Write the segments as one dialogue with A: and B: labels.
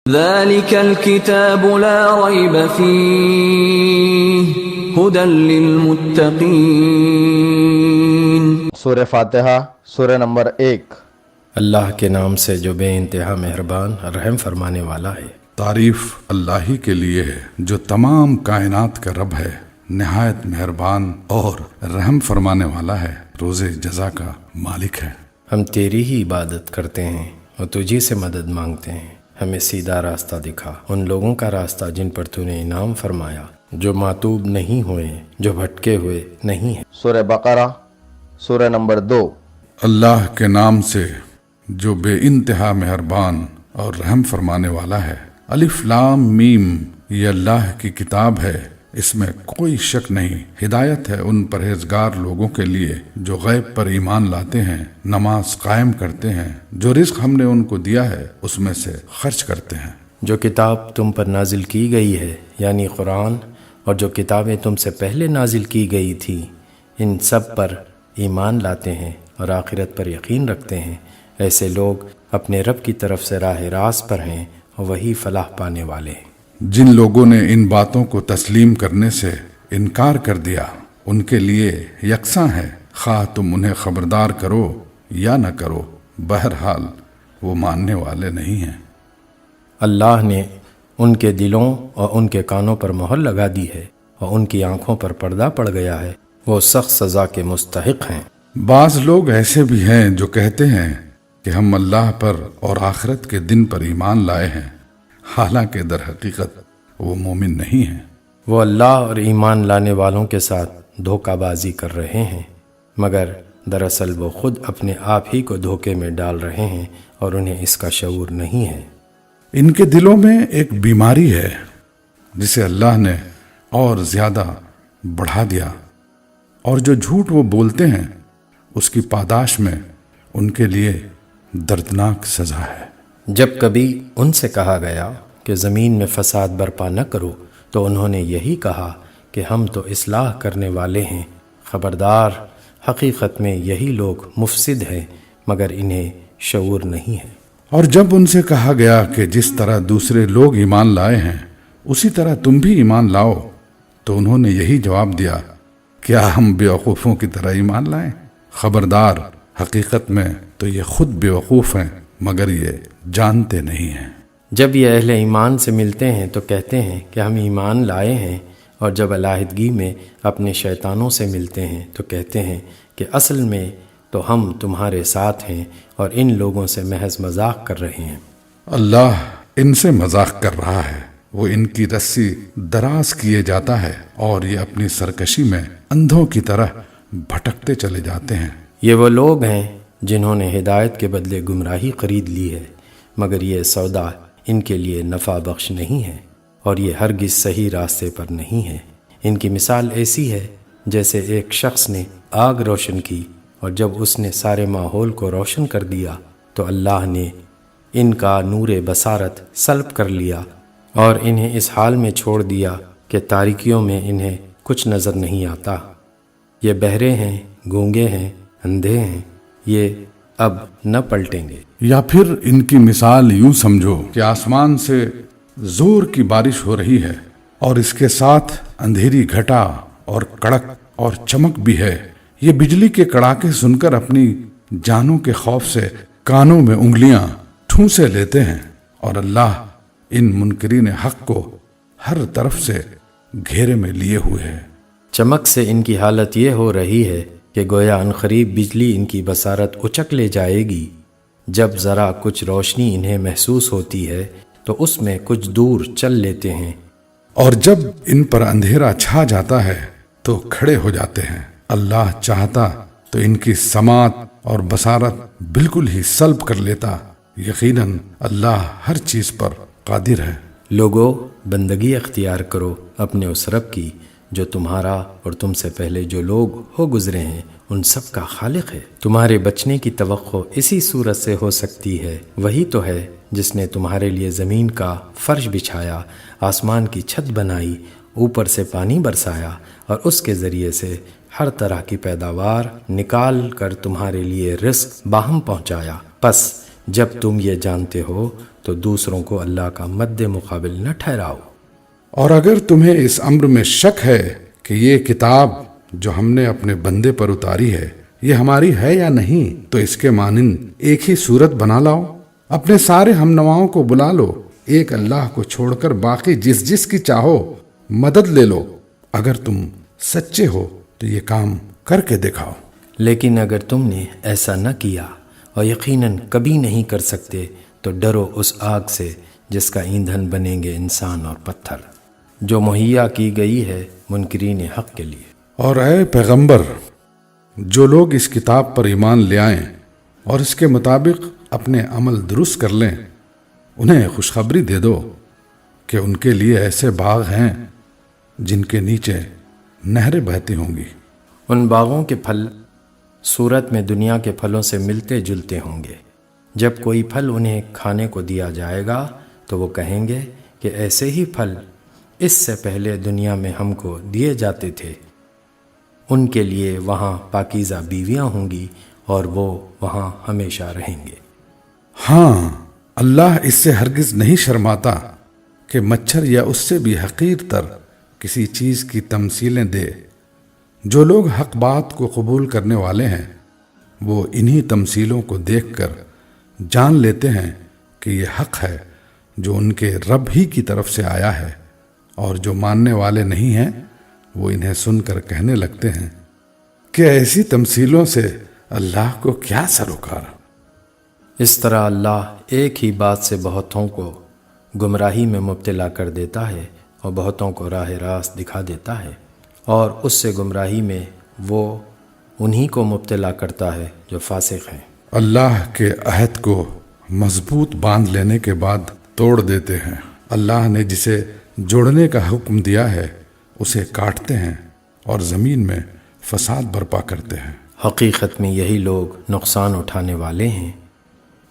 A: ذلك الكتاب لا ريب فيه هدى للمتقين۔
B: سورہ فاتحہ سورہ نمبر 1۔
C: اللہ کے نام سے جو بے انتہا مہربان رحم فرمانے والا ہے۔
D: تعریف اللہ ہی کے لیے ہے جو تمام کائنات کا رب ہے، نہایت مہربان اور رحم فرمانے والا ہے، روز جزا کا مالک ہے۔
C: ہم تیری ہی عبادت کرتے ہیں اور تجھی سے مدد مانگتے ہیں، ہمیں سیدھا راستہ دکھا، ان لوگوں کا راستہ جن پر تو نے انعام فرمایا، جو معتوب نہیں ہوئے، جو بھٹکے ہوئے نہیں ہیں۔
B: سورہ بقرہ سورہ نمبر 2۔
D: اللہ کے نام سے جو بے انتہا مہربان اور رحم فرمانے والا ہے۔ الف لام میم، یہ اللہ کی کتاب ہے، اس میں کوئی شک نہیں، ہدایت ہے ان پرہیزگار لوگوں کے لیے جو غیب پر ایمان لاتے ہیں، نماز قائم کرتے ہیں، جو رزق ہم نے ان کو دیا ہے اس میں سے خرچ کرتے ہیں۔
C: جو کتاب تم پر نازل کی گئی ہے یعنی قرآن، اور جو کتابیں تم سے پہلے نازل کی گئی تھی، ان سب پر ایمان لاتے ہیں اور آخرت پر یقین رکھتے ہیں، ایسے لوگ اپنے رب کی طرف سے راہ راست پر ہیں اور وہی فلاح پانے والے ہیں۔
D: جن لوگوں نے ان باتوں کو تسلیم کرنے سے انکار کر دیا، ان کے لیے یکساں ہے، خواہ تم انہیں خبردار کرو یا نہ کرو، بہرحال وہ ماننے والے نہیں ہیں۔
C: اللہ نے ان کے دلوں اور ان کے کانوں پر مہر لگا دی ہے اور ان کی آنکھوں پر پردہ پڑ گیا ہے، وہ سخت سزا کے مستحق ہیں۔
D: بعض لوگ ایسے بھی ہیں جو کہتے ہیں کہ ہم اللہ پر اور آخرت کے دن پر ایمان لائے ہیں، حالانکہ در حقیقت وہ مومن نہیں ہیں۔
C: وہ اللہ اور ایمان لانے والوں کے ساتھ دھوکہ بازی کر رہے ہیں، مگر دراصل وہ خود اپنے آپ ہی کو دھوکے میں ڈال رہے ہیں اور انہیں اس کا شعور نہیں ہے۔
D: ان کے دلوں میں ایک بیماری ہے جسے اللہ نے اور زیادہ بڑھا دیا، اور جو جھوٹ وہ بولتے ہیں اس کی پاداش میں ان کے لیے دردناک سزا ہے۔
C: جب کبھی ان سے کہا گیا کہ زمین میں فساد برپا نہ کرو تو انہوں نے یہی کہا کہ ہم تو اصلاح کرنے والے ہیں، خبردار، حقیقت میں یہی لوگ مفسد ہیں مگر انہیں شعور نہیں ہے۔
D: اور جب ان سے کہا گیا کہ جس طرح دوسرے لوگ ایمان لائے ہیں اسی طرح تم بھی ایمان لاؤ، تو انہوں نے یہی جواب دیا، کیا ہم بیوقوفوں کی طرح ایمان لائیں؟ خبردار، حقیقت میں تو یہ خود بیوقوف ہیں مگر یہ جانتے نہیں ہیں۔
C: جب یہ اہل ایمان سے ملتے ہیں تو کہتے ہیں کہ ہم ایمان لائے ہیں، اور جب علیحدگی میں اپنے شیطانوں سے ملتے ہیں تو کہتے ہیں کہ اصل میں تو ہم تمہارے ساتھ ہیں اور ان لوگوں سے محض مذاق کر رہے ہیں۔
D: اللہ ان سے مذاق کر رہا ہے، وہ ان کی رسی دراز کیے جاتا ہے اور یہ اپنی سرکشی میں اندھوں کی طرح بھٹکتے چلے جاتے ہیں۔
C: یہ وہ لوگ ہیں جنہوں نے ہدایت کے بدلے گمراہی خرید لی ہے، مگر یہ سودا ان کے لیے نفع بخش نہیں ہے اور یہ ہرگز صحیح راستے پر نہیں ہے۔ ان کی مثال ایسی ہے جیسے ایک شخص نے آگ روشن کی، اور جب اس نے سارے ماحول کو روشن کر دیا تو اللہ نے ان کا نور بصارت سلب کر لیا اور انہیں اس حال میں چھوڑ دیا کہ تاریکیوں میں انہیں کچھ نظر نہیں آتا۔ یہ بہرے ہیں، گونگے ہیں، اندھے ہیں، یہ اب نہ پلٹیں گے۔
D: یا پھر ان کی مثال یوں سمجھو کہ آسمان سے زور کی بارش ہو رہی ہے اور اس کے ساتھ اندھیری گھٹا اور کڑک اور چمک بھی ہے، یہ بجلی کے کڑاکے سن کر اپنی جانوں کے خوف سے کانوں میں انگلیاں ٹھونسے لیتے ہیں، اور اللہ ان منکرین حق کو ہر طرف سے گھیرے میں لیے ہوئے ہے۔
C: چمک سے ان کی حالت یہ ہو رہی ہے کہ گویا عنقریب بجلی ان کی بصارت اچک لے جائے گی۔ جب ذرا کچھ روشنی انہیں محسوس ہوتی ہے تو اس میں کچھ دور چل لیتے ہیں،
D: اور جب ان پر اندھیرا چھا جاتا ہے تو کھڑے ہو جاتے ہیں۔ اللہ چاہتا تو ان کی سماعت اور بصارت بالکل ہی سلب کر لیتا، یقیناً اللہ ہر چیز پر قادر ہے۔
C: لوگو، بندگی اختیار کرو اپنے اس رب کی جو تمہارا اور تم سے پہلے جو لوگ ہو گزرے ہیں ان سب کا خالق ہے۔ تمہارے بچنے کی توقع اسی صورت سے ہو سکتی ہے، وہی تو ہے جس نے تمہارے لیے زمین کا فرش بچھایا، آسمان کی چھت بنائی، اوپر سے پانی برسایا اور اس کے ذریعے سے ہر طرح کی پیداوار نکال کر تمہارے لیے رزق باہم پہنچایا۔ پس جب تم یہ جانتے ہو تو دوسروں کو اللہ کا مد مقابل نہ ٹھہراؤ۔
D: اور اگر تمہیں اس امر میں شک ہے کہ یہ کتاب جو ہم نے اپنے بندے پر اتاری ہے یہ ہماری ہے یا نہیں، تو اس کے مانند ایک ہی صورت بنا لاؤ، اپنے سارے ہم نواؤں کو بلا لو، ایک اللہ کو چھوڑ کر باقی جس جس کی چاہو مدد لے لو، اگر تم سچے ہو تو یہ کام کر کے دکھاؤ۔
C: لیکن اگر تم نے ایسا نہ کیا اور یقیناً کبھی نہیں کر سکتے تو ڈرو اس آگ سے جس کا ایندھن بنیں گے انسان اور پتھر، جو مہیا کی گئی ہے منکرین حق کے لیے۔
D: اور اے پیغمبر، جو لوگ اس کتاب پر ایمان لے آئیں اور اس کے مطابق اپنے عمل درست کر لیں، انہیں خوشخبری دے دو کہ ان کے لیے ایسے باغ ہیں جن کے نیچے نہریں بہتی ہوں گی۔
C: ان باغوں کے پھل صورت میں دنیا کے پھلوں سے ملتے جلتے ہوں گے۔ جب کوئی پھل انہیں کھانے کو دیا جائے گا تو وہ کہیں گے کہ ایسے ہی پھل اس سے پہلے دنیا میں ہم کو دیے جاتے تھے۔ ان کے لیے وہاں پاکیزہ بیویاں ہوں گی اور وہ وہاں ہمیشہ رہیں گے۔
D: ہاں، اللہ اس سے ہرگز نہیں شرماتا کہ مچھر یا اس سے بھی حقیر تر کسی چیز کی تمثیلیں دے۔ جو لوگ حق بات کو قبول کرنے والے ہیں وہ انہی تمثیلوں کو دیکھ کر جان لیتے ہیں کہ یہ حق ہے جو ان کے رب ہی کی طرف سے آیا ہے، اور جو ماننے والے نہیں ہیں وہ انہیں سن کر کہنے لگتے ہیں کہ ایسی تمثیلوں سے اللہ کو کیا سروکار۔
C: اس طرح اللہ ایک ہی بات سے بہتوں کو گمراہی میں مبتلا کر دیتا ہے اور بہتوں کو راہ راست دکھا دیتا ہے، اور اس سے گمراہی میں وہ انہی کو مبتلا کرتا ہے جو فاسق ہیں۔
D: اللہ کے عہد کو مضبوط باندھ لینے کے بعد توڑ دیتے ہیں۔ اللہ نے جسے جوڑنے کا حکم دیا ہے اسے کاٹتے ہیں اور زمین میں فساد برپا کرتے ہیں۔
C: حقیقت میں یہی لوگ نقصان اٹھانے والے ہیں۔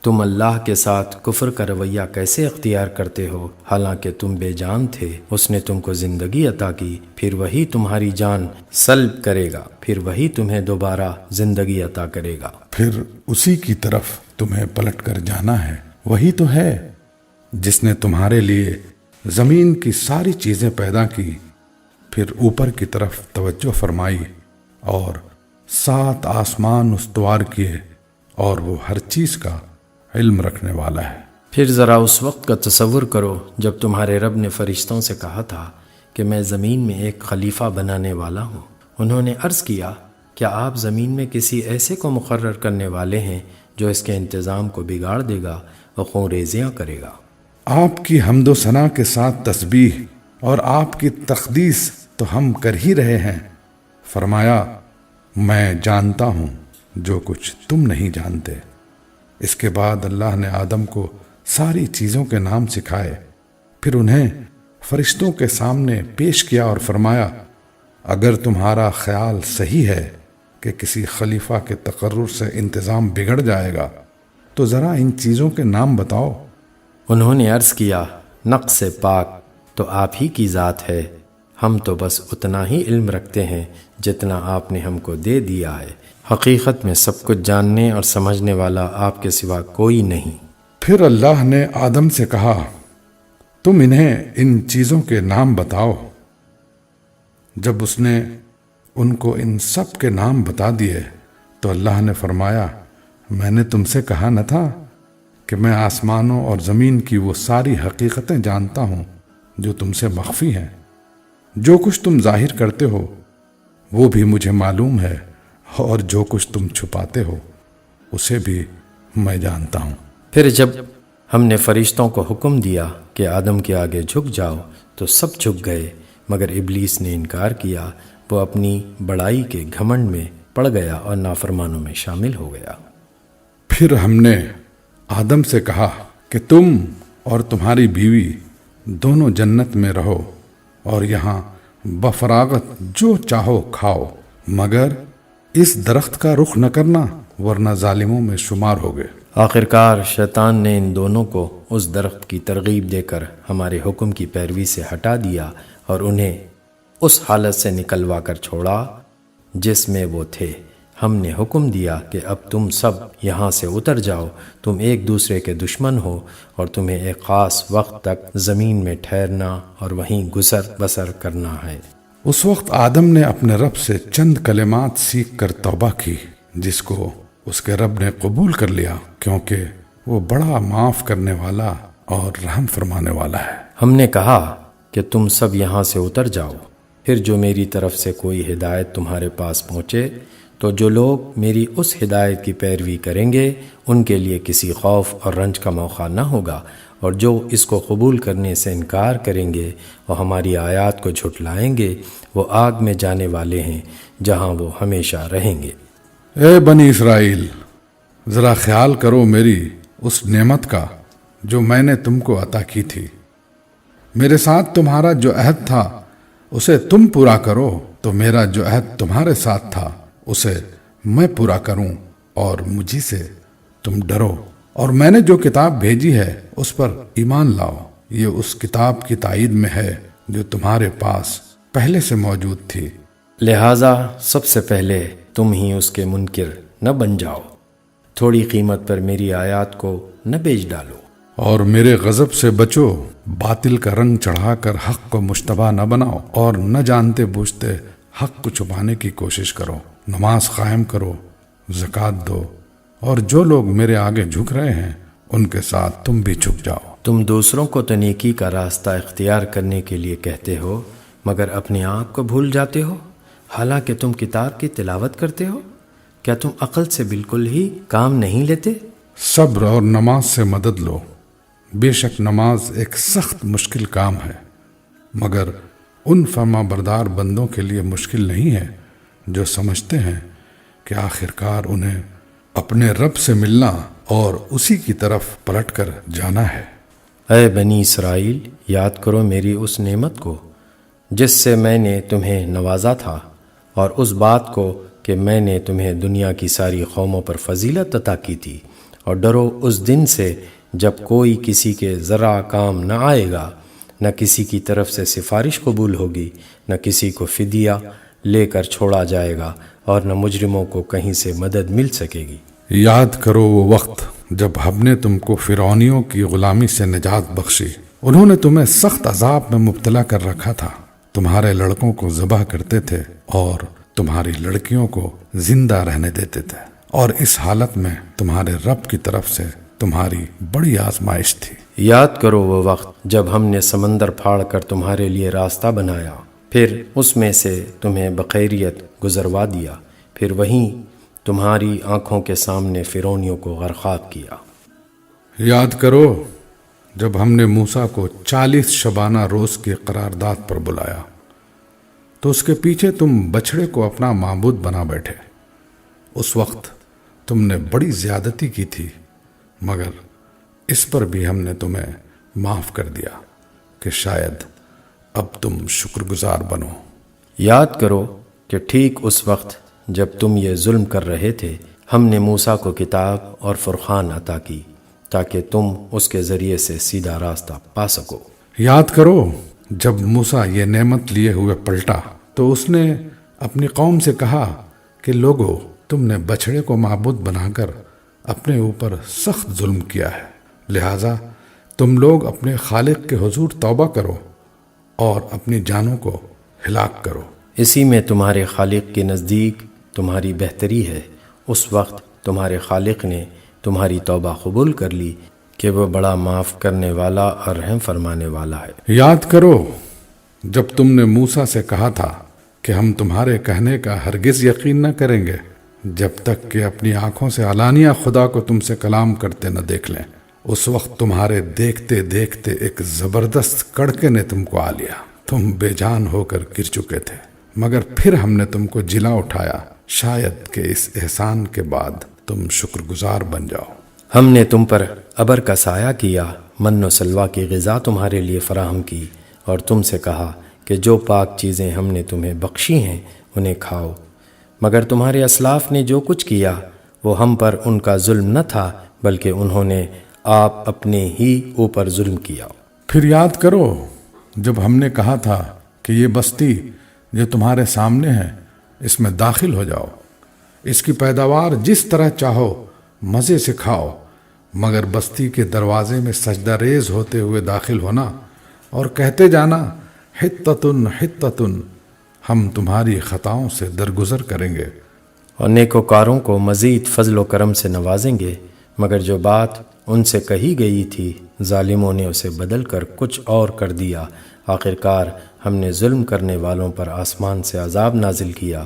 C: تم اللہ کے ساتھ کفر کا رویہ کیسے اختیار کرتے ہو حالانکہ تم بے جان تھے؟ اس نے تم کو زندگی عطا کی، پھر وہی تمہاری جان سلب کرے گا، پھر وہی تمہیں دوبارہ زندگی عطا کرے گا،
D: پھر اسی کی طرف تمہیں پلٹ کر جانا ہے۔ وہی تو ہے جس نے تمہارے لیے زمین کی ساری چیزیں پیدا کی، پھر اوپر کی طرف توجہ فرمائی اور 7 آسمان استوار کیے، اور وہ ہر چیز کا علم رکھنے والا ہے۔
C: پھر ذرا اس وقت کا تصور کرو جب تمہارے رب نے فرشتوں سے کہا تھا کہ میں زمین میں ایک خلیفہ بنانے والا ہوں۔ انہوں نے عرض کیا کیا آپ زمین میں کسی ایسے کو مقرر کرنے والے ہیں جو اس کے انتظام کو بگاڑ دے گا اور خون ریزیاں کرے گا؟
D: آپ کی حمد و ثنا کے ساتھ تسبیح اور آپ کی تقدیس تو ہم کر ہی رہے ہیں۔ فرمایا میں جانتا ہوں جو کچھ تم نہیں جانتے۔ اس کے بعد اللہ نے آدم کو ساری چیزوں کے نام سکھائے، پھر انہیں فرشتوں کے سامنے پیش کیا اور فرمایا اگر تمہارا خیال صحیح ہے کہ کسی خلیفہ کے تقرر سے انتظام بگڑ جائے گا تو ذرا ان چیزوں کے نام بتاؤ۔
C: انہوں نے عرض کیا نقص سے پاک تو آپ ہی کی ذات ہے، ہم تو بس اتنا ہی علم رکھتے ہیں جتنا آپ نے ہم کو دے دیا ہے، حقیقت میں سب کچھ جاننے اور سمجھنے والا آپ کے سوا کوئی نہیں۔
D: پھر اللہ نے آدم سے کہا تم انہیں ان چیزوں کے نام بتاؤ۔ جب اس نے ان کو ان سب کے نام بتا دیے تو اللہ نے فرمایا میں نے تم سے کہا نہ تھا کہ میں آسمانوں اور زمین کی وہ ساری حقیقتیں جانتا ہوں جو تم سے مخفی ہیں۔ جو کچھ تم ظاہر کرتے ہو وہ بھی مجھے معلوم ہے، اور جو کچھ تم چھپاتے ہو اسے بھی میں جانتا ہوں۔
C: پھر جب ہم نے فرشتوں کو حکم دیا کہ آدم کے آگے جھک جاؤ تو سب جھک گئے مگر ابلیس نے انکار کیا، وہ اپنی بڑائی کے گھمنڈ میں پڑ گیا اور نافرمانوں میں شامل ہو گیا۔
D: پھر ہم نے آدم سے کہا کہ تم اور تمہاری بیوی دونوں جنت میں رہو اور یہاں بفراغت جو چاہو کھاؤ، مگر اس درخت کا رخ نہ کرنا ورنہ ظالموں میں شمار ہوگے۔
C: آخرکار شیطان نے ان دونوں کو اس درخت کی ترغیب دے کر ہمارے حکم کی پیروی سے ہٹا دیا اور انہیں اس حالت سے نکلوا کر چھوڑا جس میں وہ تھے، ہم نے حکم دیا کہ اب تم سب یہاں سے اتر جاؤ، تم ایک دوسرے کے دشمن ہو، اور تمہیں ایک خاص وقت تک زمین میں ٹھہرنا اور وہیں گزر بسر کرنا ہے۔
D: اس وقت آدم نے اپنے رب سے چند کلمات سیکھ کر توبہ کی، جس کو اس کے رب نے قبول کر لیا، کیونکہ وہ بڑا معاف کرنے والا اور رحم فرمانے والا ہے۔
C: ہم نے کہا کہ تم سب یہاں سے اتر جاؤ، پھر جو میری طرف سے کوئی ہدایت تمہارے پاس پہنچے تو جو لوگ میری اس ہدایت کی پیروی کریں گے ان کے لیے کسی خوف اور رنج کا موقع نہ ہوگا، اور جو اس کو قبول کرنے سے انکار کریں گے اور ہماری آیات کو جھٹلائیں گے وہ آگ میں جانے والے ہیں جہاں وہ ہمیشہ رہیں گے۔
D: اے بنی اسرائیل، ذرا خیال کرو میری اس نعمت کا جو میں نے تم کو عطا کی تھی۔ میرے ساتھ تمہارا جو عہد تھا اسے تم پورا کرو، تو میرا جو عہد تمہارے ساتھ تھا اسے میں پورا کروں، اور مجھی سے تم ڈرو، اور میں نے جو کتاب بھیجی ہے اس پر ایمان لاؤ۔ یہ اس کتاب کی تائید میں ہے جو تمہارے پاس پہلے سے موجود تھی۔
C: لہٰذا سب سے پہلے تم ہی اس کے منکر نہ بن جاؤ، تھوڑی قیمت پر میری آیات کو نہ بیچ ڈالو،
D: اور میرے غضب سے بچو، باطل کا رنگ چڑھا کر حق کو مشتبہ نہ بناؤ، اور نہ جانتے بوجھتے حق کو چھپانے کی کوشش کرو۔ نماز قائم کرو، زکوٰۃ دو، اور جو لوگ میرے آگے جھک رہے ہیں ان کے ساتھ تم بھی جھک جاؤ۔
C: تم دوسروں کو تو نیکی کا راستہ اختیار کرنے کے لیے کہتے ہو مگر اپنے آپ کو بھول جاتے ہو، حالانکہ تم کتاب کی تلاوت کرتے ہو۔ کیا تم عقل سے بالکل ہی کام نہیں لیتے؟
D: صبر اور نماز سے مدد لو، بے شک نماز ایک سخت مشکل کام ہے، مگر ان فرما بردار بندوں کے لیے مشکل نہیں ہے جو سمجھتے ہیں کہ آخرکار انہیں اپنے رب سے ملنا اور اسی کی طرف پلٹ کر جانا ہے۔
C: اے بنی اسرائیل، یاد کرو میری اس نعمت کو جس سے میں نے تمہیں نوازا تھا، اور اس بات کو کہ میں نے تمہیں دنیا کی ساری قوموں پر فضیلت عطا کی تھی، اور ڈرو اس دن سے جب کوئی کسی کے ذرا کام نہ آئے گا، نہ کسی کی طرف سے سفارش قبول ہوگی، نہ کسی کو فدیہ لے کر چھوڑا جائے گا، اور نہ مجرموں کو کہیں سے مدد مل سکے گی۔
D: یاد کرو وہ وقت جب ہم نے تم کو فرعونیوں کی غلامی سے نجات بخشی، انہوں نے تمہیں سخت عذاب میں مبتلا کر رکھا تھا، تمہارے لڑکوں کو ذبح کرتے تھے اور تمہاری لڑکیوں کو زندہ رہنے دیتے تھے، اور اس حالت میں تمہارے رب کی طرف سے تمہاری بڑی آزمائش تھی۔
C: یاد کرو وہ وقت جب ہم نے سمندر پھاڑ کر تمہارے لیے راستہ بنایا، پھر اس میں سے تمہیں بخیریت گزروا دیا، پھر وہیں تمہاری آنکھوں کے سامنے فرعونیوں کو غرقاب کیا۔
D: یاد کرو جب ہم نے موسیٰ کو 40 شبانہ روز کی قرارداد پر بلایا تو اس کے پیچھے تم بچڑے کو اپنا معبود بنا بیٹھے۔ اس وقت تم نے بڑی زیادتی کی تھی، مگر اس پر بھی ہم نے تمہیں معاف کر دیا کہ شاید اب تم شکر گزار بنو۔
C: یاد کرو کہ ٹھیک اس وقت جب تم یہ ظلم کر رہے تھے ہم نے موسیٰ کو کتاب اور فرقان عطا کی تاکہ تم اس کے ذریعے سے سیدھا راستہ پا سکو۔
D: یاد کرو جب موسیٰ یہ نعمت لیے ہوئے پلٹا تو اس نے اپنی قوم سے کہا کہ لوگو، تم نے بچڑے کو معبود بنا کر اپنے اوپر سخت ظلم کیا ہے، لہٰذا تم لوگ اپنے خالق کے حضور توبہ کرو اور اپنی جانوں کو ہلاک کرو۔
C: اسی میں تمہارے خالق کے نزدیک تمہاری بہتری ہے۔ اس وقت تمہارے خالق نے تمہاری توبہ قبول کر لی کہ وہ بڑا معاف کرنے والا اور رحم فرمانے والا ہے۔
D: یاد کرو جب تم نے موسیٰ سے کہا تھا کہ ہم تمہارے کہنے کا ہرگز یقین نہ کریں گے جب تک کہ اپنی آنکھوں سے علانیہ خدا کو تم سے کلام کرتے نہ دیکھ لیں۔ اس وقت تمہارے دیکھتے دیکھتے ایک زبردست کڑکے نے تم کو آ لیا، تم بے جان ہو کر گر چکے تھے، مگر پھر ہم نے تم کو جلا اٹھایا، شاید کہ اس احسان کے بعد تم شکر گزار بن جاؤ۔
C: ہم نے تم پر ابر کا سایہ کیا، من و سلوہ کی غذا تمہارے لیے فراہم کی، اور تم سے کہا کہ جو پاک چیزیں ہم نے تمہیں بخشی ہیں انہیں کھاؤ، مگر تمہارے اسلاف نے جو کچھ کیا وہ ہم پر ان کا ظلم نہ تھا بلکہ انہوں نے آپ اپنے ہی اوپر ظلم کیا۔
D: پھر یاد کرو جب ہم نے کہا تھا کہ یہ بستی جو تمہارے سامنے ہے اس میں داخل ہو جاؤ، اس کی پیداوار جس طرح چاہو مزے سے کھاؤ، مگر بستی کے دروازے میں سجدہ ریز ہوتے ہوئے داخل ہونا اور کہتے جانا حتتن حتتن، ہم تمہاری خطاؤں سے درگزر کریں گے،
C: اور نیکوکاروں کو مزید فضل و کرم سے نوازیں گے، مگر جو بات ان سے کہی گئی تھی ظالموں نے اسے بدل کر کچھ اور کر دیا۔ آخرکار ہم نے ظلم کرنے والوں پر آسمان سے عذاب نازل کیا،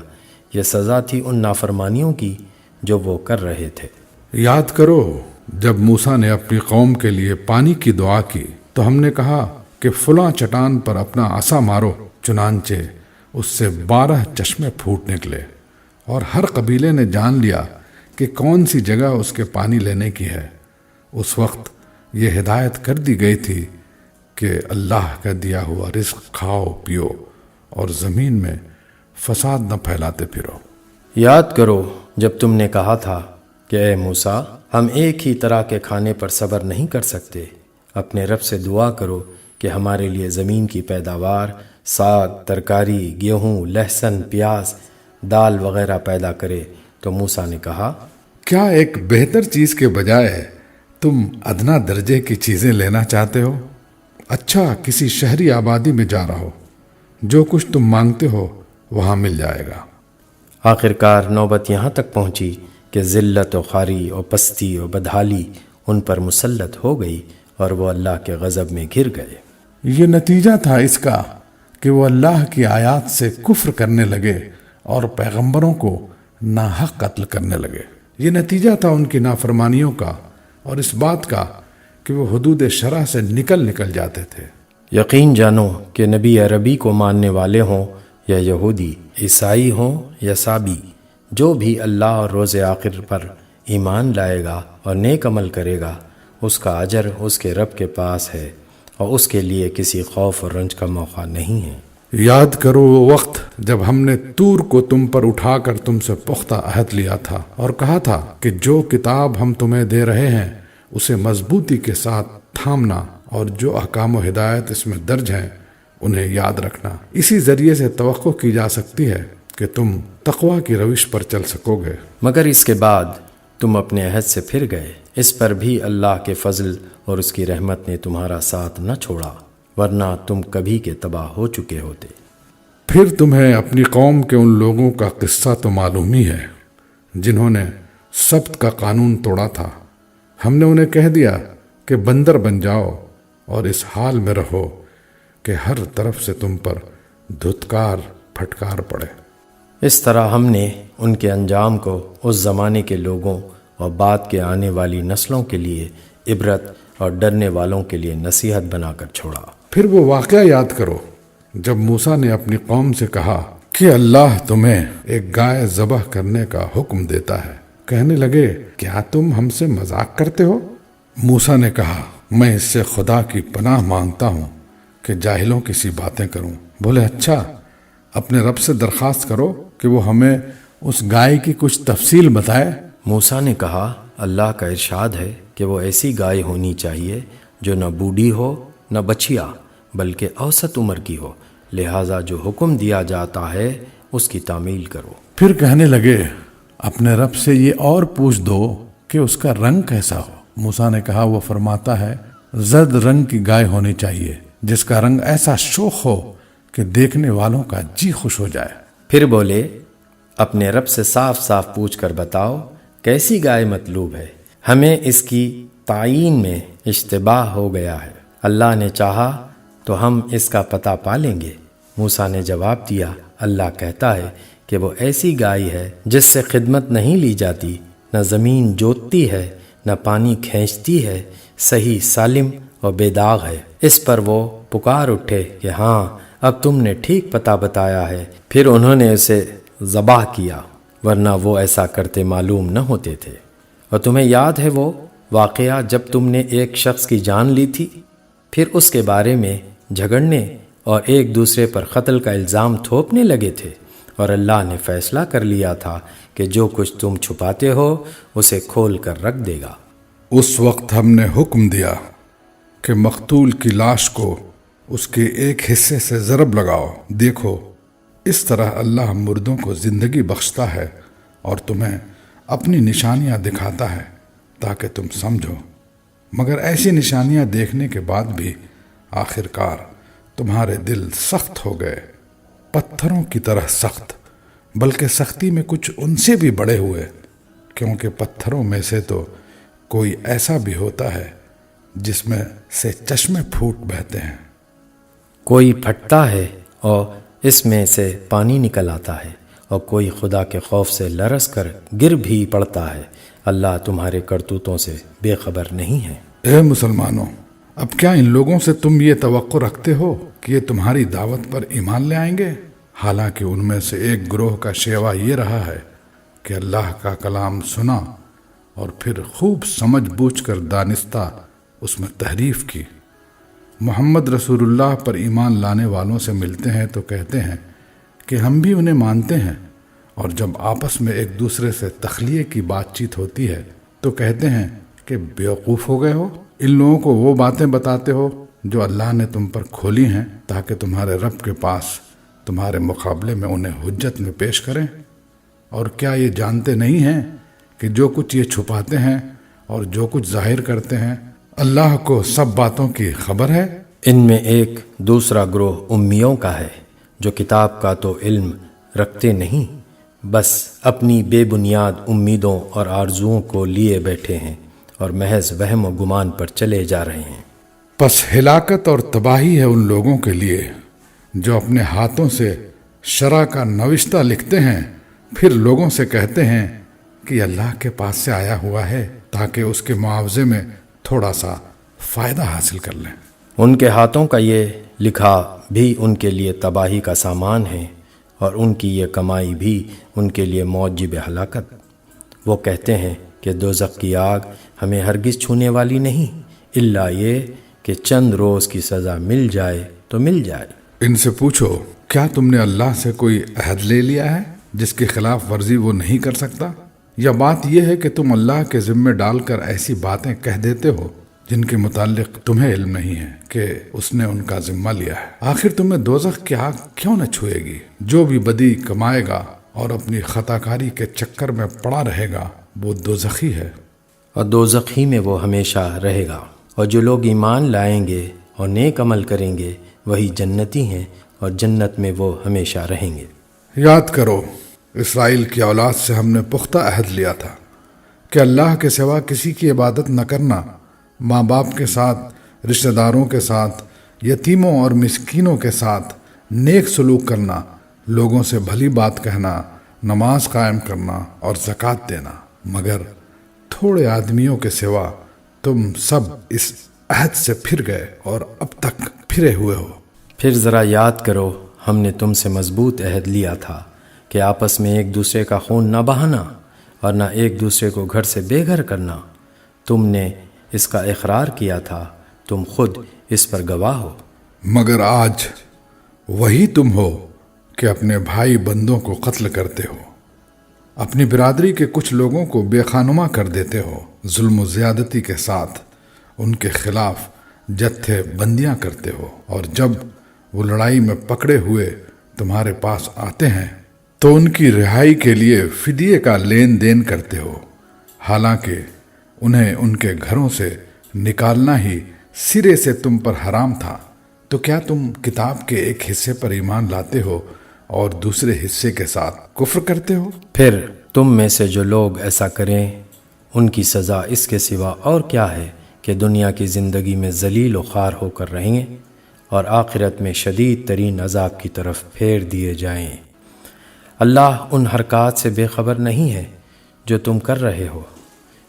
C: یہ سزا تھی ان نافرمانیوں کی جو وہ کر رہے تھے۔
D: یاد کرو جب موسیٰ نے اپنی قوم کے لیے پانی کی دعا کی تو ہم نے کہا کہ فلاں چٹان پر اپنا عصا مارو، چنانچہ اس سے 12 چشمے پھوٹ نکلے، اور ہر قبیلے نے جان لیا کہ کون سی جگہ اس کے پانی لینے کی ہے۔ اس وقت یہ ہدایت کر دی گئی تھی کہ اللہ کا دیا ہوا رزق کھاؤ پیو اور زمین میں فساد نہ پھیلاتے پھرو۔
C: یاد کرو جب تم نے کہا تھا کہ اے موسیٰ، ہم ایک ہی طرح کے کھانے پر صبر نہیں کر سکتے، اپنے رب سے دعا کرو کہ ہمارے لیے زمین کی پیداوار، ساگ، ترکاری، گیہوں، لہسن، پیاز، دال وغیرہ پیدا کرے۔ تو موسیٰ نے کہا،
D: کیا ایک بہتر چیز کے بجائے تم ادنا درجے کی چیزیں لینا چاہتے ہو؟ اچھا، کسی شہری آبادی میں جا رہو، جو کچھ تم مانگتے ہو وہاں مل جائے گا۔
C: آخرکار نوبت یہاں تک پہنچی کہ ذلت و خواری اور پستی و بدحالی ان پر مسلط ہو گئی اور وہ اللہ کے غضب میں گر گئے۔
D: یہ نتیجہ تھا اس کا کہ وہ اللہ کی آیات سے کفر کرنے لگے اور پیغمبروں کو ناحق قتل کرنے لگے۔ یہ نتیجہ تھا ان کی نافرمانیوں کا اور اس بات کا کہ وہ حدود شرع سے نکل جاتے تھے۔
C: یقین جانو کہ نبی عربی کو ماننے والے ہوں یا یہودی، عیسائی ہوں یا سابی، جو بھی اللہ اور روز آخر پر ایمان لائے گا اور نیک عمل کرے گا، اس کا اجر اس کے رب کے پاس ہے اور اس کے لیے کسی خوف اور رنج کا موقع نہیں ہے۔
D: یاد کرو وہ وقت جب ہم نے طور کو تم پر اٹھا کر تم سے پختہ عہد لیا تھا اور کہا تھا کہ جو کتاب ہم تمہیں دے رہے ہیں اسے مضبوطی کے ساتھ تھامنا اور جو احکام و ہدایت اس میں درج ہیں انہیں یاد رکھنا۔ اسی ذریعے سے توقع کی جا سکتی ہے کہ تم تقوی کی روش پر چل سکو گے،
C: مگر اس کے بعد تم اپنے عہد سے پھر گئے۔ اس پر بھی اللہ کے فضل اور اس کی رحمت نے تمہارا ساتھ نہ چھوڑا، ورنہ تم کبھی کے تباہ ہو چکے ہوتے۔
D: پھر تمہیں اپنی قوم کے ان لوگوں کا قصہ تو معلوم ہی ہے جنہوں نے سبت کا قانون توڑا تھا۔ ہم نے انہیں کہہ دیا کہ بندر بن جاؤ اور اس حال میں رہو کہ ہر طرف سے تم پر دھتکار پھٹکار پڑے۔
C: اس طرح ہم نے ان کے انجام کو اس زمانے کے لوگوں اور بعد کے آنے والی نسلوں کے لیے عبرت اور ڈرنے والوں کے لیے نصیحت بنا کر چھوڑا۔
D: پھر وہ واقعہ یاد کرو جب موسیٰ نے اپنی قوم سے کہا کہ اللہ تمہیں ایک گائے ذبح کرنے کا حکم دیتا ہے۔ کہنے لگے، کیا تم ہم سے مذاق کرتے ہو؟ موسیٰ نے کہا، میں اس سے خدا کی پناہ مانگتا ہوں کہ جاہلوں کی سی باتیں کروں۔ بولے، اچھا، اپنے رب سے درخواست کرو کہ وہ ہمیں اس گائے کی کچھ تفصیل بتائے۔
C: موسیٰ نے کہا، اللہ کا ارشاد ہے کہ وہ ایسی گائے ہونی چاہیے جو نہ بوڑھی ہو نہ بچیا بلکہ اوسط عمر کی ہو، لہٰذا جو حکم دیا جاتا ہے اس کی تعمیل کرو۔
D: پھر کہنے لگے، اپنے رب سے یہ اور پوچھ دو کہ اس کا رنگ کیسا ہو۔ موسیٰ نے کہا، وہ فرماتا ہے زرد رنگ کی گائے ہونی چاہیے جس کا رنگ ایسا شوخ ہو کہ دیکھنے والوں کا جی خوش ہو جائے۔
C: پھر بولے، اپنے رب سے صاف صاف پوچھ کر بتاؤ کیسی گائے مطلوب ہے، ہمیں اس کی تعیین میں اشتباہ ہو گیا ہے، اللہ نے چاہا تو ہم اس کا پتہ پا لیں گے۔ موسیٰ نے جواب دیا، اللہ کہتا ہے کہ وہ ایسی گائے ہے جس سے خدمت نہیں لی جاتی، نہ زمین جوتتی ہے نہ پانی کھینچتی ہے، صحیح سالم اور بے داغ ہے۔ اس پر وہ پکار اٹھے کہ ہاں اب تم نے ٹھیک پتہ بتایا ہے، پھر انہوں نے اسے ذبح کیا، ورنہ وہ ایسا کرتے معلوم نہ ہوتے تھے۔ اور تمہیں یاد ہے وہ واقعہ جب تم نے ایک شخص کی جان لی تھی، پھر اس کے بارے میں جھگڑنے اور ایک دوسرے پر قتل کا الزام تھوپنے لگے تھے، اور اللہ نے فیصلہ کر لیا تھا کہ جو کچھ تم چھپاتے ہو اسے کھول کر رکھ دے گا۔
D: اس وقت ہم نے حکم دیا کہ مقتول کی لاش کو اس کے ایک حصے سے ضرب لگاؤ، دیکھو اس طرح اللہ مردوں کو زندگی بخشتا ہے اور تمہیں اپنی نشانیاں دکھاتا ہے تاکہ تم سمجھو، مگر ایسی نشانیاں دیکھنے کے بعد بھی آخرکار تمہارے دل سخت ہو گئے، پتھروں کی طرح سخت، بلکہ سختی میں کچھ ان سے بھی بڑے ہوئے، کیونکہ پتھروں میں سے تو کوئی ایسا بھی ہوتا ہے جس میں سے چشمے پھوٹ بہتے ہیں۔
C: کوئی پھٹتا ہے اور اس میں سے پانی نکل آتا ہے، اور کوئی خدا کے خوف سے لرز کر گر بھی پڑتا ہے۔ اللہ تمہارے کرتوتوں سے بے خبر نہیں ہے۔
D: اے مسلمانوں، اب کیا ان لوگوں سے تم یہ توقع رکھتے ہو کہ یہ تمہاری دعوت پر ایمان لے آئیں گے؟ حالانکہ ان میں سے ایک گروہ کا شیوا یہ رہا ہے کہ اللہ کا کلام سنا اور پھر خوب سمجھ بوجھ کر دانستہ اس میں تحریف کی۔ محمد رسول اللہ پر ایمان لانے والوں سے ملتے ہیں تو کہتے ہیں کہ ہم بھی انہیں مانتے ہیں، اور جب آپس میں ایک دوسرے سے تخلیے کی بات چیت ہوتی ہے تو کہتے ہیں کہ بیوقوف ہو گئے ہو، ان لوگوں کو وہ باتیں بتاتے ہو جو اللہ نے تم پر کھولی ہیں تاکہ تمہارے رب کے پاس تمہارے مقابلے میں انہیں حجت میں پیش کریں۔ اور کیا یہ جانتے نہیں ہیں کہ جو کچھ یہ چھپاتے ہیں اور جو کچھ ظاہر کرتے ہیں اللہ کو سب باتوں کی خبر ہے؟
C: ان میں ایک دوسرا گروہ امیوں کا ہے جو کتاب کا تو علم رکھتے نہیں، بس اپنی بے بنیاد امیدوں اور آرزوؤں کو لیے بیٹھے ہیں اور محض وہم و گمان پر چلے جا رہے ہیں۔
D: پس ہلاکت اور تباہی ہے ان لوگوں کے لیے جو اپنے ہاتھوں سے شرع کا نوشتہ لکھتے ہیں، پھر لوگوں سے کہتے ہیں کہ اللہ کے پاس سے آیا ہوا ہے تاکہ اس کے معاوضے میں تھوڑا سا فائدہ حاصل کر لیں۔
C: ان کے ہاتھوں کا یہ لکھا بھی ان کے لیے تباہی کا سامان ہے، اور ان کی یہ کمائی بھی ان کے لیے موجب ہلاکت۔ وہ کہتے ہیں کہ دوزخ کی آگ ہمیں ہرگز چھونے والی نہیں، الا یہ کہ چند روز کی سزا مل جائے تو مل جائے۔
D: ان سے پوچھو، کیا تم نے اللہ سے کوئی عہد لے لیا ہے جس کی خلاف ورزی وہ نہیں کر سکتا؟ یا بات یہ ہے کہ تم اللہ کے ذمے ڈال کر ایسی باتیں کہہ دیتے ہو جن کے متعلق تمہیں علم نہیں ہے کہ اس نے ان کا ذمہ لیا ہے؟ آخر تمہیں دوزخ کی آگ کیوں نہ چھوئے گی؟ جو بھی بدی کمائے گا اور اپنی خطا کاری کے چکر میں پڑا رہے گا وہ دوزخی ہے،
C: اور دوزخی میں وہ ہمیشہ رہے گا۔ اور جو لوگ ایمان لائیں گے اور نیک عمل کریں گے وہی جنتی ہیں، اور جنت میں وہ ہمیشہ رہیں گے۔
D: یاد کرو، اسرائیل کی اولاد سے ہم نے پختہ عہد لیا تھا کہ اللہ کے سوا کسی کی عبادت نہ کرنا، ماں باپ کے ساتھ، رشتہ داروں کے ساتھ، یتیموں اور مسکینوں کے ساتھ نیک سلوک کرنا، لوگوں سے بھلی بات کہنا، نماز قائم کرنا اور زکوٰۃ دینا، مگر تھوڑے آدمیوں کے سوا تم سب اس عہد سے پھر گئے اور اب تک پھرے ہوئے ہو۔
C: پھر ذرا یاد کرو، ہم نے تم سے مضبوط عہد لیا تھا کہ آپس میں ایک دوسرے کا خون نہ بہانا اور نہ ایک دوسرے کو گھر سے بے گھر کرنا۔ تم نے اس کا اقرار کیا تھا، تم خود اس پر گواہ ہو۔
D: مگر آج وہی تم ہو کہ اپنے بھائی بندوں کو قتل کرتے ہو، اپنی برادری کے کچھ لوگوں کو بے خانما کر دیتے ہو، ظلم و زیادتی کے ساتھ ان کے خلاف جتھے بندیاں کرتے ہو، اور جب وہ لڑائی میں پکڑے ہوئے تمہارے پاس آتے ہیں تو ان کی رہائی کے لیے فدیے کا لین دین کرتے ہو، حالانکہ انہیں ان کے گھروں سے نکالنا ہی سرے سے تم پر حرام تھا۔ تو کیا تم کتاب کے ایک حصے پر ایمان لاتے ہو اور دوسرے حصے کے ساتھ کفر کرتے ہو؟
C: پھر تم میں سے جو لوگ ایسا کریں ان کی سزا اس کے سوا اور کیا ہے کہ دنیا کی زندگی میں ذلیل و خوار ہو کر رہیں گے اور آخرت میں شدید ترین عذاب کی طرف پھیر دیے جائیں۔ اللہ ان حرکات سے بے خبر نہیں ہے جو تم کر رہے ہو۔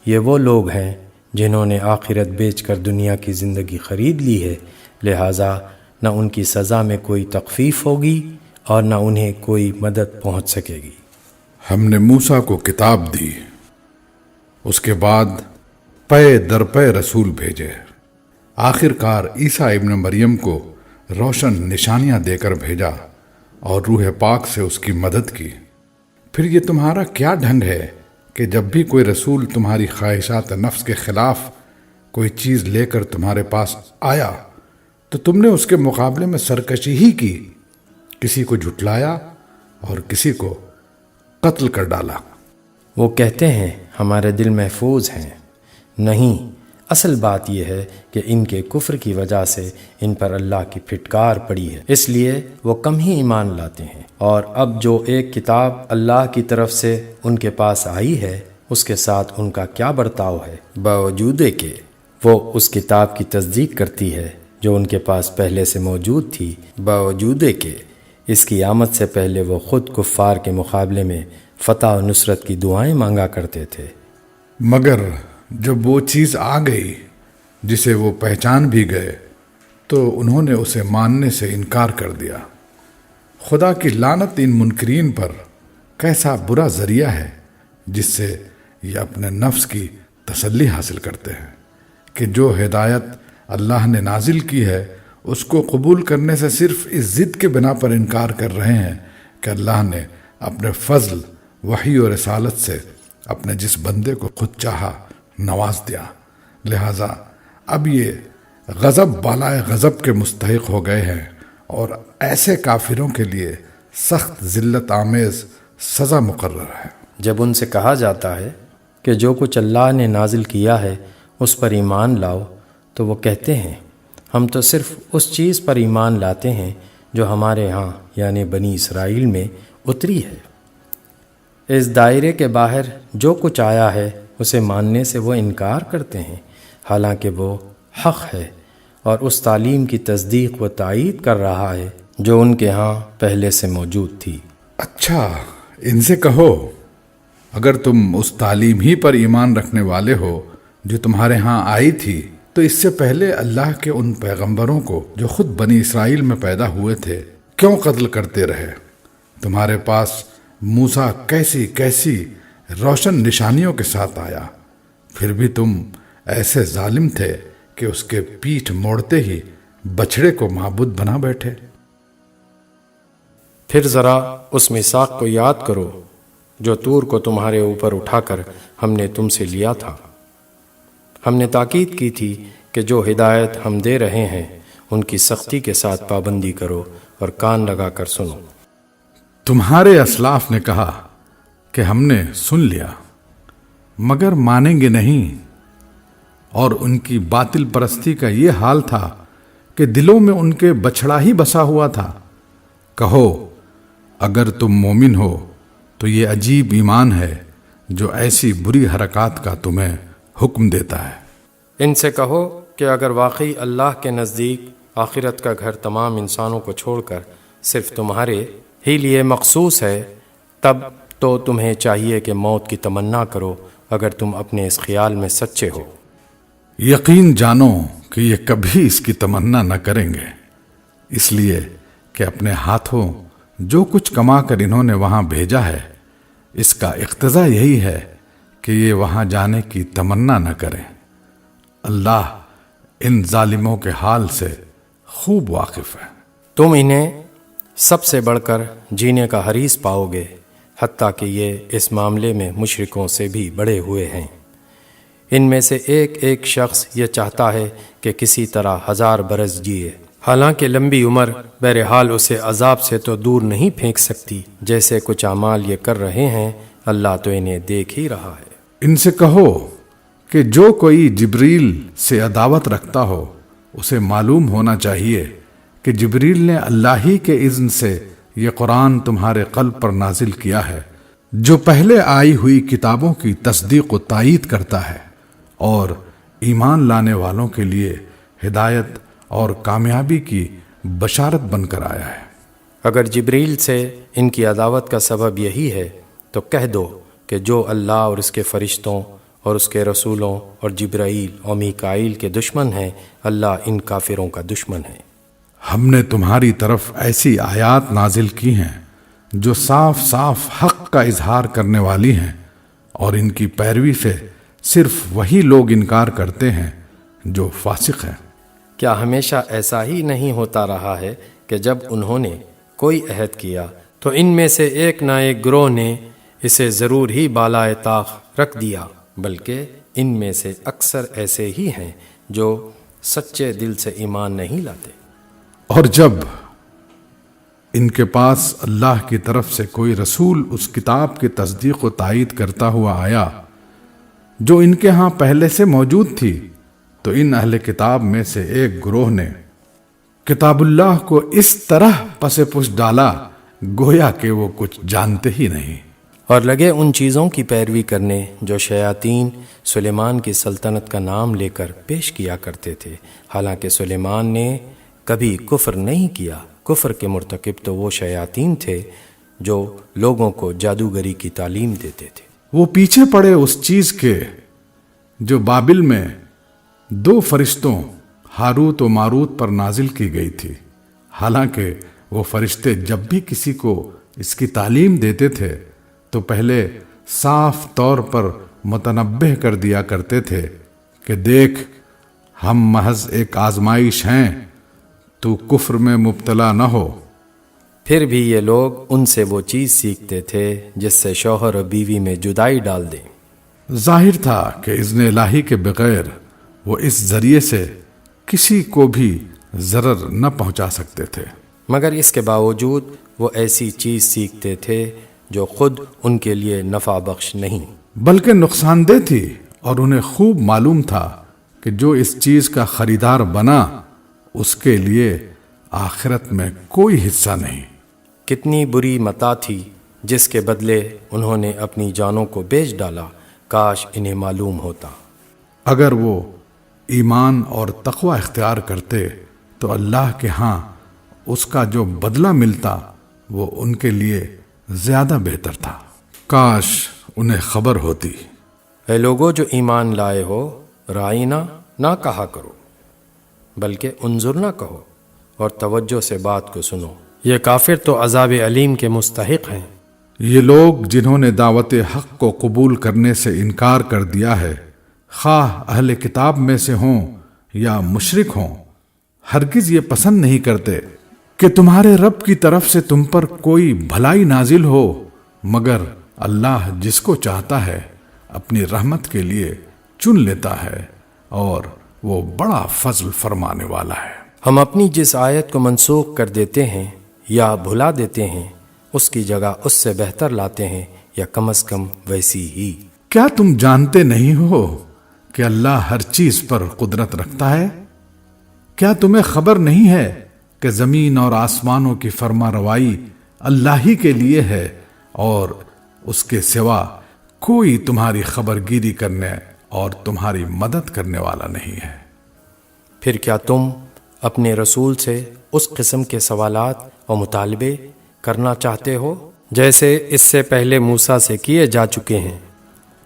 C: یہ وہ لوگ ہیں جنہوں نے آخرت بیچ کر دنیا کی زندگی خرید لی ہے، لہٰذا نہ ان کی سزا میں کوئی تخفیف ہوگی اور نہ انہیں کوئی مدد پہنچ سکے گی۔
D: ہم نے موسیٰ کو کتاب دی، اس کے بعد پے در پے رسول بھیجے، آخر کار عیسیٰ ابن مریم کو روشن نشانیاں دے کر بھیجا اور روح پاک سے اس کی مدد کی۔ پھر یہ تمہارا کیا ڈھنگ ہے کہ جب بھی کوئی رسول تمہاری خواہشات نفس کے خلاف کوئی چیز لے کر تمہارے پاس آیا تو تم نے اس کے مقابلے میں سرکشی ہی کی، کسی کو جھٹلایا اور کسی کو قتل کر ڈالا۔
C: وہ کہتے ہیں ہمارے دل محفوظ ہیں۔ نہیں، اصل بات یہ ہے کہ ان کے کفر کی وجہ سے ان پر اللہ کی پھٹکار پڑی ہے، اس لیے وہ کم ہی ایمان لاتے ہیں۔ اور اب جو ایک کتاب اللہ کی طرف سے ان کے پاس آئی ہے، اس کے ساتھ ان کا کیا برتاؤ ہے، باوجود کہ وہ اس کتاب کی تصدیق کرتی ہے جو ان کے پاس پہلے سے موجود تھی، باوجود کہ اس کی آمد سے پہلے وہ خود کفار کے مقابلے میں فتح و نصرت کی دعائیں مانگا کرتے تھے۔
D: مگر جب وہ چیز آ گئی جسے وہ پہچان بھی گئے تو انہوں نے اسے ماننے سے انکار کر دیا۔ خدا کی لعنت ان منکرین پر کیسا برا ذریعہ ہے جس سے یہ اپنے نفس کی تسلی حاصل کرتے ہیں کہ جو ہدایت اللہ نے نازل کی ہے اس کو قبول کرنے سے صرف اس ضد کے بنا پر انکار کر رہے ہیں کہ اللہ نے اپنے فضل، وحی اور رسالت سے اپنے جس بندے کو خود چاہا نواز دیا، لہذا اب یہ غضب بالائے غضب کے مستحق ہو گئے ہیں اور ایسے کافروں کے لیے سخت ذلت آمیز سزا مقرر ہے۔
C: جب ان سے کہا جاتا ہے کہ جو کچھ اللہ نے نازل کیا ہے اس پر ایمان لاؤ، تو وہ کہتے ہیں ہم تو صرف اس چیز پر ایمان لاتے ہیں جو ہمارے ہاں یعنی بنی اسرائیل میں اتری ہے۔ اس دائرے کے باہر جو کچھ آیا ہے اسے ماننے سے وہ انکار کرتے ہیں، حالانکہ وہ حق ہے اور اس تعلیم کی تصدیق و تائید کر رہا ہے جو ان کے ہاں پہلے سے موجود تھی۔
D: اچھا، ان سے کہو اگر تم اس تعلیم ہی پر ایمان رکھنے والے ہو جو تمہارے ہاں آئی تھی تو اس سے پہلے اللہ کے ان پیغمبروں کو جو خود بنی اسرائیل میں پیدا ہوئے تھے کیوں قتل کرتے رہے؟ تمہارے پاس موسیٰ کیسی کیسی روشن نشانیوں کے ساتھ آیا، پھر بھی تم ایسے ظالم تھے کہ اس کے پیٹھ موڑتے ہی بچھڑے کو معبود بنا بیٹھے۔
C: پھر ذرا اس میثاق کو یاد کرو جو طور کو تمہارے اوپر اٹھا کر ہم نے تم سے لیا تھا۔ ہم نے تاکید کی تھی کہ جو ہدایت ہم دے رہے ہیں ان کی سختی کے ساتھ پابندی کرو اور کان لگا کر سنو۔
D: تمہارے اسلاف نے کہا کہ ہم نے سن لیا مگر مانیں گے نہیں، اور ان کی باطل پرستی کا یہ حال تھا کہ دلوں میں ان کے بچھڑا ہی بسا ہوا تھا۔ کہو اگر تم مومن ہو تو یہ عجیب ایمان ہے جو ایسی بری حرکات کا تمہیں حکم دیتا ہے۔
C: ان سے کہو کہ اگر واقعی اللہ کے نزدیک آخرت کا گھر تمام انسانوں کو چھوڑ کر صرف تمہارے ہی لیے مخصوص ہے، تب تو تمہیں چاہیے کہ موت کی تمنا کرو اگر تم اپنے اس خیال میں سچے ہو۔
D: یقین جانو کہ یہ کبھی اس کی تمنا نہ کریں گے، اس لیے کہ اپنے ہاتھوں جو کچھ کما کر انہوں نے وہاں بھیجا ہے اس کا اقتضا یہی ہے کہ یہ وہاں جانے کی تمنا نہ کریں۔ اللہ ان ظالموں کے حال سے خوب واقف ہے۔
C: تم انہیں سب سے بڑھ کر جینے کا حریص پاؤ گے، حتیٰ کہ یہ اس معاملے میں مشرکوں سے بھی بڑے ہوئے ہیں۔ ان میں سے ایک ایک شخص یہ چاہتا ہے کہ کسی طرح 1000 برس جیے، حالانکہ لمبی عمر بہرحال اسے عذاب سے تو دور نہیں پھینک سکتی۔ جیسے کچھ اعمال یہ کر رہے ہیں اللہ تو انہیں دیکھ ہی رہا ہے۔
D: ان سے کہو کہ جو کوئی جبریل سے عداوت رکھتا ہو اسے معلوم ہونا چاہیے کہ جبریل نے اللہ ہی کے اذن سے یہ قرآن تمہارے قلب پر نازل کیا ہے جو پہلے آئی ہوئی کتابوں کی تصدیق و تائید کرتا ہے اور ایمان لانے والوں کے لیے ہدایت اور کامیابی کی بشارت بن کر آیا ہے۔
C: اگر جبریل سے ان کی عداوت کا سبب یہی ہے تو کہہ دو کہ جو اللہ اور اس کے فرشتوں اور اس کے رسولوں اور جبرائیل اور میکائیل کے دشمن ہیں، اللہ ان کافروں کا دشمن ہے۔
D: ہم نے تمہاری طرف ایسی آیات نازل کی ہیں جو صاف صاف حق کا اظہار کرنے والی ہیں، اور ان کی پیروی سے صرف وہی لوگ انکار کرتے ہیں جو فاسق ہیں۔
C: کیا ہمیشہ ایسا ہی نہیں ہوتا رہا ہے کہ جب انہوں نے کوئی عہد کیا تو ان میں سے ایک نہ ایک گروہ نے اسے ضرور ہی بالائے طاق رکھ دیا، بلکہ ان میں سے اکثر ایسے ہی ہیں جو سچے دل سے ایمان نہیں لاتے۔
D: اور جب ان کے پاس اللہ کی طرف سے کوئی رسول اس کتاب کی تصدیق و تائید کرتا ہوا آیا جو ان کے ہاں پہلے سے موجود تھی، تو ان اہل کتاب میں سے ایک گروہ نے کتاب اللہ کو اس طرح پس پش ڈالا گویا کہ وہ کچھ جانتے ہی نہیں،
C: اور لگے ان چیزوں کی پیروی کرنے جو شیاطین سلیمان کی سلطنت کا نام لے کر پیش کیا کرتے تھے، حالانکہ سلیمان نے کبھی کفر نہیں کیا۔ کفر کے مرتکب تو وہ شیاطین تھے جو لوگوں کو جادوگری کی تعلیم دیتے تھے۔
D: وہ پیچھے پڑے اس چیز کے جو بابل میں 2 فرشتوں ہاروت و ماروت پر نازل کی گئی تھی، حالانکہ وہ فرشتے جب بھی کسی کو اس کی تعلیم دیتے تھے تو پہلے صاف طور پر متنبہ کر دیا کرتے تھے کہ دیکھ، ہم محض ایک آزمائش ہیں، تو کفر میں مبتلا نہ ہو۔
C: پھر بھی یہ لوگ ان سے وہ چیز سیکھتے تھے جس سے شوہر اور بیوی میں جدائی ڈال دیں۔
D: ظاہر تھا کہ اذن الہی کے بغیر وہ اس ذریعے سے کسی کو بھی ضرر نہ پہنچا سکتے تھے،
C: مگر اس کے باوجود وہ ایسی چیز سیکھتے تھے جو خود ان کے لیے نفع بخش نہیں
D: بلکہ نقصان دہ تھی، اور انہیں خوب معلوم تھا کہ جو اس چیز کا خریدار بنا اس کے لیے آخرت میں کوئی حصہ نہیں۔
C: کتنی بری متاع تھی جس کے بدلے انہوں نے اپنی جانوں کو بیچ ڈالا، کاش انہیں معلوم ہوتا۔
D: اگر وہ ایمان اور تقوی اختیار کرتے تو اللہ کے ہاں اس کا جو بدلہ ملتا وہ ان کے لیے زیادہ بہتر تھا، کاش انہیں خبر ہوتی۔
C: اے لوگو جو ایمان لائے ہو، رائنا نہ کہا کرو بلکہ انظر نہ کہو، اور توجہ سے بات کو سنو، یہ کافر تو عذاب علیم کے مستحق ہیں۔
D: یہ لوگ جنہوں نے دعوت حق کو قبول کرنے سے انکار کر دیا ہے، خواہ اہل کتاب میں سے ہوں یا مشرک ہوں، ہرگز یہ پسند نہیں کرتے کہ تمہارے رب کی طرف سے تم پر کوئی بھلائی نازل ہو، مگر اللہ جس کو چاہتا ہے اپنی رحمت کے لیے چن لیتا ہے، اور وہ بڑا فضل فرمانے والا ہے۔
C: ہم اپنی جس آیت کو منسوخ کر دیتے ہیں یا بھلا دیتے ہیں، اس کی جگہ اس سے بہتر لاتے ہیں، یا کم از کم ویسی ہی۔
D: کیا تم جانتے نہیں ہو کہ اللہ ہر چیز پر قدرت رکھتا ہے؟ کیا تمہیں خبر نہیں ہے کہ زمین اور آسمانوں کی فرما روائی اللہ ہی کے لیے ہے، اور اس کے سوا کوئی تمہاری خبر گیری کرنے اور تمہاری مدد کرنے والا نہیں ہے؟
C: پھر کیا تم اپنے رسول سے اس قسم کے سوالات اور مطالبے کرنا چاہتے ہو جیسے اس سے پہلے موسیٰ سے کیے جا چکے ہیں؟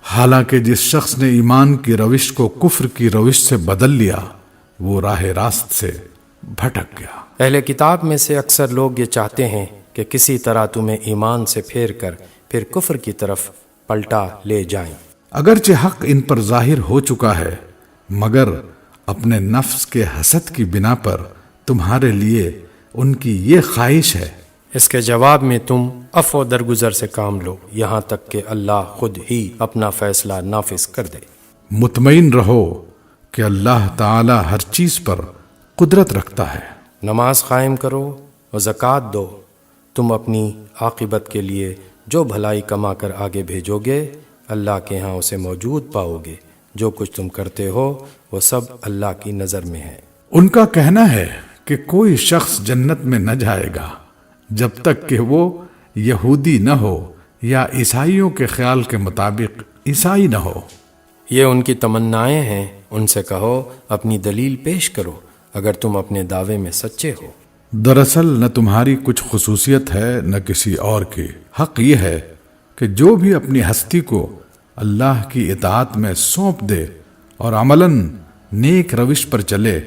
D: حالانکہ جس شخص نے ایمان کی روش کو کفر کی روش سے بدل لیا وہ راہ راست سے بھٹک گیا۔
C: اہل کتاب میں سے اکثر لوگ یہ چاہتے ہیں کہ کسی طرح تمہیں ایمان سے پھیر کر پھر کفر کی طرف پلٹا لے جائیں۔
D: اگرچہ حق ان پر ظاہر ہو چکا ہے، مگر اپنے نفس کے حسد کی بنا پر تمہارے لیے ان کی یہ خواہش ہے۔
C: اس کے جواب میں تم عفو درگزر سے کام لو، یہاں تک کہ اللہ خود ہی اپنا فیصلہ نافذ کر دے۔
D: مطمئن رہو کہ اللہ تعالی ہر چیز پر قدرت رکھتا ہے۔
C: نماز قائم کرو اور زکوٰۃ دو، تم اپنی عاقبت کے لیے جو بھلائی کما کر آگے بھیجو گے اللہ کے ہاں اسے موجود پاؤ گے۔ جو کچھ تم کرتے ہو وہ سب اللہ کی نظر میں ہے۔
D: ان کا کہنا ہے کہ کوئی شخص جنت میں نہ جائے گا جب تک کہ وہ یہودی نہ ہو یا عیسائیوں کے خیال کے مطابق عیسائی نہ ہو۔
C: یہ ان کی تمنائیں ہیں، ان سے کہو اپنی دلیل پیش کرو اگر تم اپنے دعوے میں سچے ہو۔
D: دراصل نہ تمہاری کچھ خصوصیت ہے نہ کسی اور کی۔ حق یہ ہے کہ جو بھی اپنی ہستی کو اللہ کی اطاعت میں سونپ دے اور عملاً نیک روش پر چلے،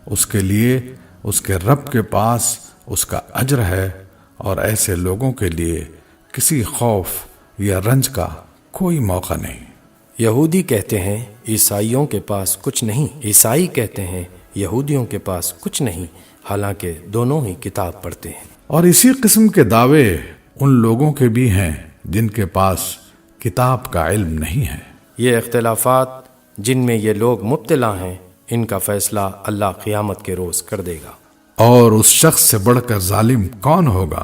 D: اس کے لیے اس کے رب کے پاس اس کا اجر ہے، اور ایسے لوگوں کے لیے کسی خوف یا رنج کا کوئی موقع نہیں۔
C: یہودی کہتے ہیں عیسائیوں کے پاس کچھ نہیں، عیسائی کہتے ہیں یہودیوں کے پاس کچھ نہیں، حالانکہ دونوں ہی کتاب پڑھتے ہیں۔
D: اور اسی قسم کے دعوے ان لوگوں کے بھی ہیں جن کے پاس کتاب کا علم نہیں ہے۔
C: یہ اختلافات جن میں یہ لوگ مبتلا ہیں، ان کا فیصلہ اللہ قیامت کے روز کر دے گا۔
D: اور اس شخص سے بڑھ کر ظالم کون ہوگا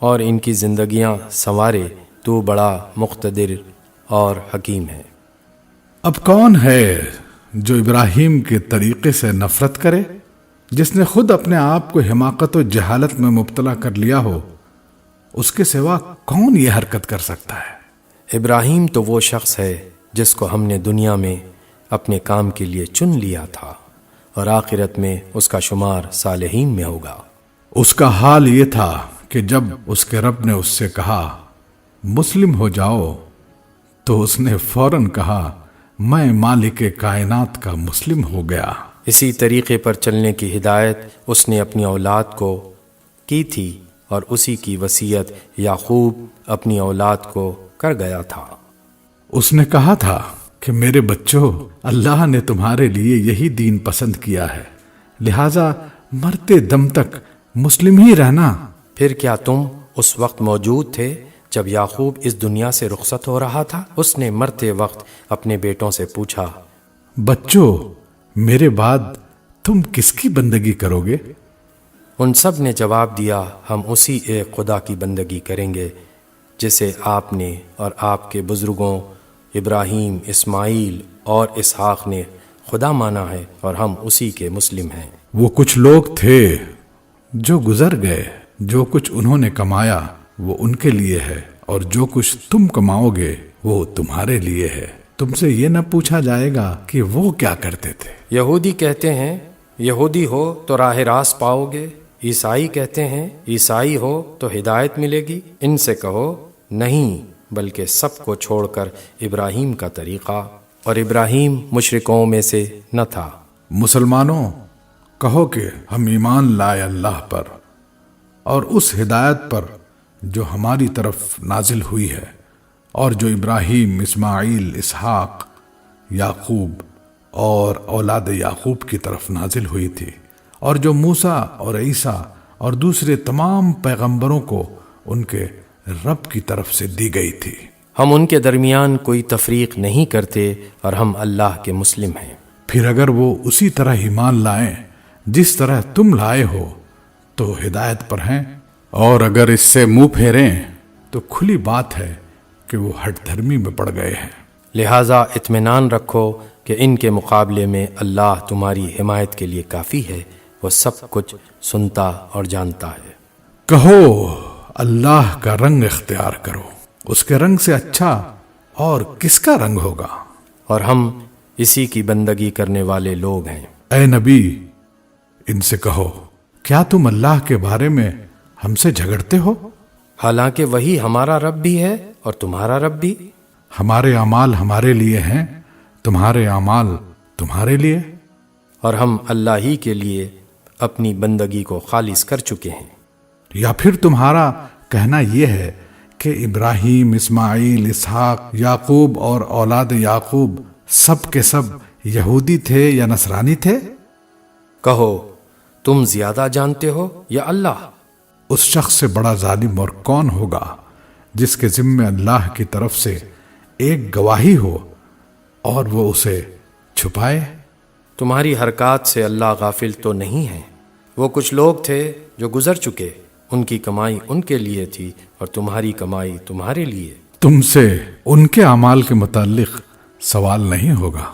C: اور ان کی زندگیاں سنوارے، تو بڑا مقتدر اور حکیم ہے۔
D: اب کون ہے جو ابراہیم کے طریقے سے نفرت کرے، جس نے خود اپنے آپ کو حماقت و جہالت میں مبتلا کر لیا ہو؟ اس کے سوا کون یہ حرکت کر سکتا ہے؟
C: ابراہیم تو وہ شخص ہے جس کو ہم نے دنیا میں اپنے کام کے لیے چن لیا تھا، اور آخرت میں اس کا شمار صالحین میں ہوگا۔
D: اس کا حال یہ تھا کہ جب اس کے رب نے اس سے کہا مسلم ہو جاؤ، تو اس نے فوراً کہا میں مالک کائنات کا مسلم ہو گیا۔
C: اسی طریقے پر چلنے کی ہدایت اس نے اپنی اولاد کو کی تھی، اور اسی کی وصیت یعقوب اپنی اولاد کو کر گیا تھا۔
D: اس نے کہا تھا کہ میرے بچوں، اللہ نے تمہارے لیے یہی دین پسند کیا ہے، لہذا مرتے دم تک مسلم ہی رہنا۔
C: پھر کیا تم اس وقت موجود تھے جب یعقوب اس دنیا سے رخصت ہو رہا تھا؟ اس نے مرتے وقت اپنے بیٹوں سے پوچھا،
D: بچوں، میرے بعد تم کس کی بندگی کرو گے؟
C: ان سب نے جواب دیا، ہم اسی ایک خدا کی بندگی کریں گے جسے آپ نے اور آپ کے بزرگوں ابراہیم، اسماعیل اور اسحاق نے خدا مانا ہے، اور ہم اسی کے مسلم ہیں۔
D: وہ کچھ لوگ تھے جو گزر گئے، جو کچھ انہوں نے کمایا وہ ان کے لیے ہے، اور جو کچھ تم کماؤ گے وہ تمہارے لیے ہے۔ تم سے یہ نہ پوچھا جائے گا کہ وہ کیا کرتے تھے۔
C: یہودی کہتے ہیں یہودی ہو تو راہ راست پاؤ گے، عیسائی کہتے ہیں عیسائی ہو تو ہدایت ملے گی۔ ان سے کہو نہیں، بلکہ سب کو چھوڑ کر ابراہیم کا طریقہ، اور ابراہیم مشرکوں میں سے نہ تھا۔
D: مسلمانوں، کہو کہ ہم ایمان لائے اللہ پر اور اس ہدایت پر جو ہماری طرف نازل ہوئی ہے، اور جو ابراہیم، اسماعیل، اسحاق، یعقوب اور اولاد یعقوب کی طرف نازل ہوئی تھی، اور جو موسیٰ اور عیسیٰ اور دوسرے تمام پیغمبروں کو ان کے رب کی طرف سے دی گئی تھی۔
C: ہم ان کے درمیان کوئی تفریق نہیں کرتے، اور ہم اللہ کے مسلم ہیں۔
D: پھر اگر وہ اسی طرح ایمان لائیں جس طرح تم لائے ہو تو ہدایت پر ہیں، اور اگر اس سے منہ پھیریں تو کھلی بات ہے کہ وہ ہٹ دھرمی میں پڑ گئے ہیں۔
C: لہٰذا اطمینان رکھو کہ ان کے مقابلے میں اللہ تمہاری حمایت کے لیے کافی ہے، وہ سب کچھ سنتا اور جانتا ہے۔
D: کہو اللہ کا رنگ اختیار کرو، اس کے رنگ سے اچھا اور کس کا رنگ ہوگا؟
C: اور ہم اسی کی بندگی کرنے والے لوگ ہیں۔
D: اے نبی، ان سے کہو کیا تم اللہ کے بارے میں ہم سے جھگڑتے ہو؟
C: حالانکہ وہی ہمارا رب بھی ہے اور تمہارا رب بھی۔
D: ہمارے اعمال ہمارے لیے ہیں، تمہارے اعمال تمہارے لیے،
C: اور ہم اللہ ہی کے لیے اپنی بندگی کو خالص کر چکے ہیں۔
D: یا پھر تمہارا کہنا یہ ہے کہ ابراہیم، اسماعیل، اسحاق، یعقوب اور اولاد یعقوب سب کے سب یہودی تھے یا نصرانی تھے؟
C: کہو تم زیادہ جانتے ہو یا اللہ؟
D: اس شخص سے بڑا ظالم اور کون ہوگا جس کے ذمے اللہ کی طرف سے ایک گواہی ہو اور وہ اسے چھپائے؟
C: تمہاری حرکات سے اللہ غافل تو نہیں ہے۔ وہ کچھ لوگ تھے جو گزر چکے، ان کی کمائی ان کے لیے تھی اور تمہاری کمائی تمہارے لیے۔
D: تم سے ان کے اعمال کے متعلق سوال نہیں ہوگا۔